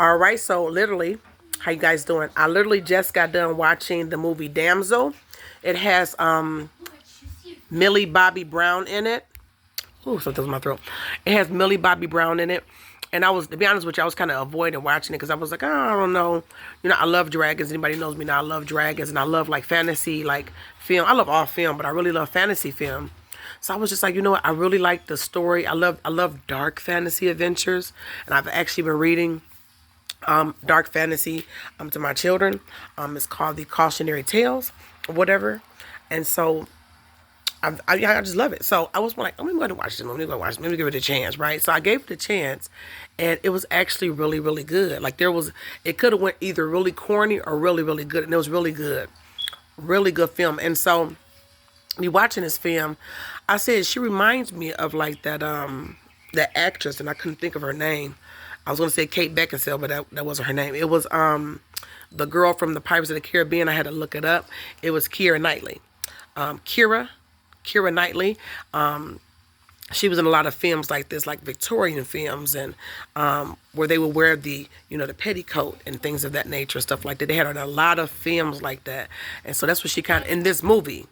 All right, so literally, how you guys doing? I literally just got done watching the movie Damsel. It has Millie Bobby Brown in it. Ooh, something's in my throat. It has Millie Bobby Brown in it. And I was, to be honest with you, I was kind of avoiding watching it because I was like, oh, I don't know. You know, I love dragons. Anybody knows me now, I love dragons. And I love, like, fantasy, like, film. I love all film, but I really love fantasy film. So I was just like, you know what? I really like the story. I love dark fantasy adventures. And I've actually been reading dark fantasy to my children. It's called the Cautionary Tales or whatever. And so I just love it. So I was like, I'm going to watch this. I'm going to watch this. Let me give it a chance, right? So I gave it a chance, and it was actually really, really good. Like it could have went either really corny or really, really good, and it was really good film. And so me watching this film, I said she reminds me of like that actress, and I couldn't think of her name. I was going to say Kate Beckinsale, but that wasn't her name. It was the girl from the Pirates of the Caribbean. I had to look it up. It was Keira Knightley. Keira Knightley. She was in a lot of films like this, like Victorian films, and where they would wear the petticoat and things of that nature, stuff like that. They had her in a lot of films like that, and so that's what she kind of in this movie.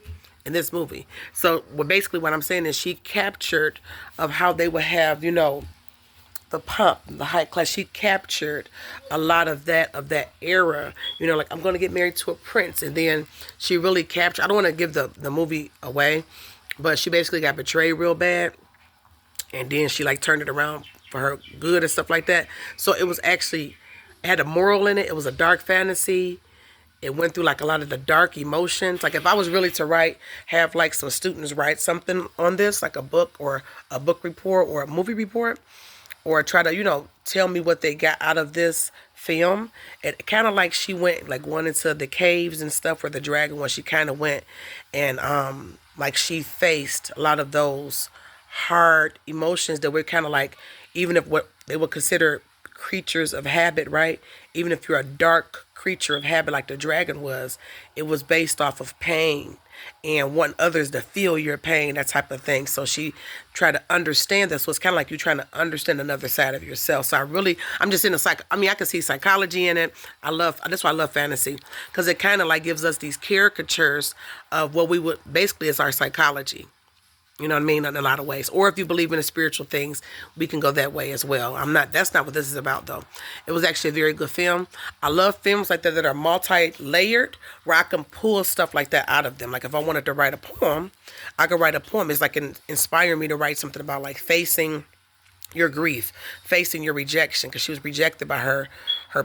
So, basically what I'm saying is she captured of how they would have, the pomp, the high class. She captured a lot of that era. Like, I'm going to get married to a prince. And then she really captured, I don't want to give the movie away, but she basically got betrayed real bad. And then she like turned it around for her good and stuff like that. So it was actually, it had a moral in it. It was a dark fantasy. It went through like a lot of the dark emotions. Like if I was really to have like some students write something on this, like a book or a book report or a movie report, or try to, tell me what they got out of this film. It kind of like she went, like went into the caves and stuff where the dragon was. She kind of went and, like she faced a lot of those hard emotions that were kind of like, even if what they would consider creatures of habit, right? Even if you're a dark creature of habit like the dragon was, it was based off of pain and wanting others to feel your pain, that type of thing. So she tried to understand this. So it's kind of like you're trying to understand another side of yourself. So I'm just in I can see psychology in it. That's why I love fantasy, because it kind of like gives us these caricatures of what we would, basically is our psychology. You know what I mean? In a lot of ways. Or if you believe in the spiritual things, we can go that way as well. That's not what this is about though. It was actually a very good film. I love films like that are multi-layered, where I can pull stuff like that out of them. Like if I wanted to write a poem, I could write a poem. It's like inspire me to write something about like facing your grief, facing your rejection, because she was rejected by her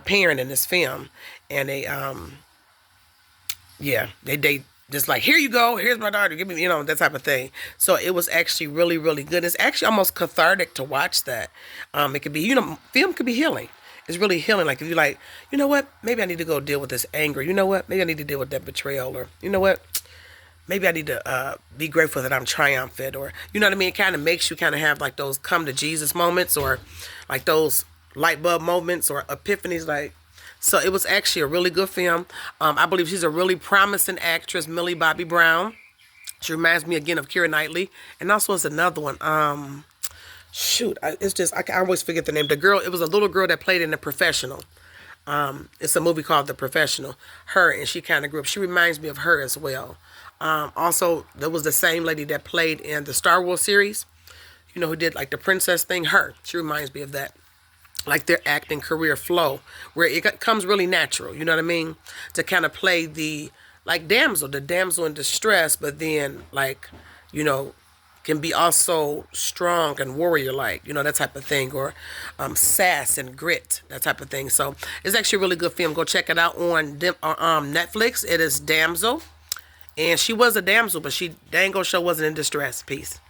parent in this film. And they just like, here you go, here's my daughter, give me, that type of thing. So it was actually really, really good. It's actually almost cathartic to watch that. It could be, film could be healing. It's really healing. Like if you're like, you know what, maybe I need to go deal with this anger. You know what, maybe I need to deal with that betrayal. Or, you know what, maybe I need to be grateful that I'm triumphant. Or, you know what I mean? It kind of makes you kind of have like those come to Jesus moments, or like those light bulb moments or epiphanies, like. So it was actually a really good film. I believe she's a really promising actress, Millie Bobby Brown. She reminds me again of Keira Knightley. And also it's another one. I always forget the name. It was a little girl that played in The Professional. It's a movie called The Professional. Her, and she kind of grew up. She reminds me of her as well. Also, there was the same lady that played in the Star Wars series. Who did like the princess thing. Her. She reminds me of that. Like their acting career flow, where it comes really natural, you know what I mean? To kind of play the damsel in distress, but then like, can be also strong and warrior-like, that type of thing, or sass and grit, that type of thing. So it's actually a really good film. Go check it out on Netflix. It is Damsel, and she was a damsel, but she dang sure wasn't in distress. Peace.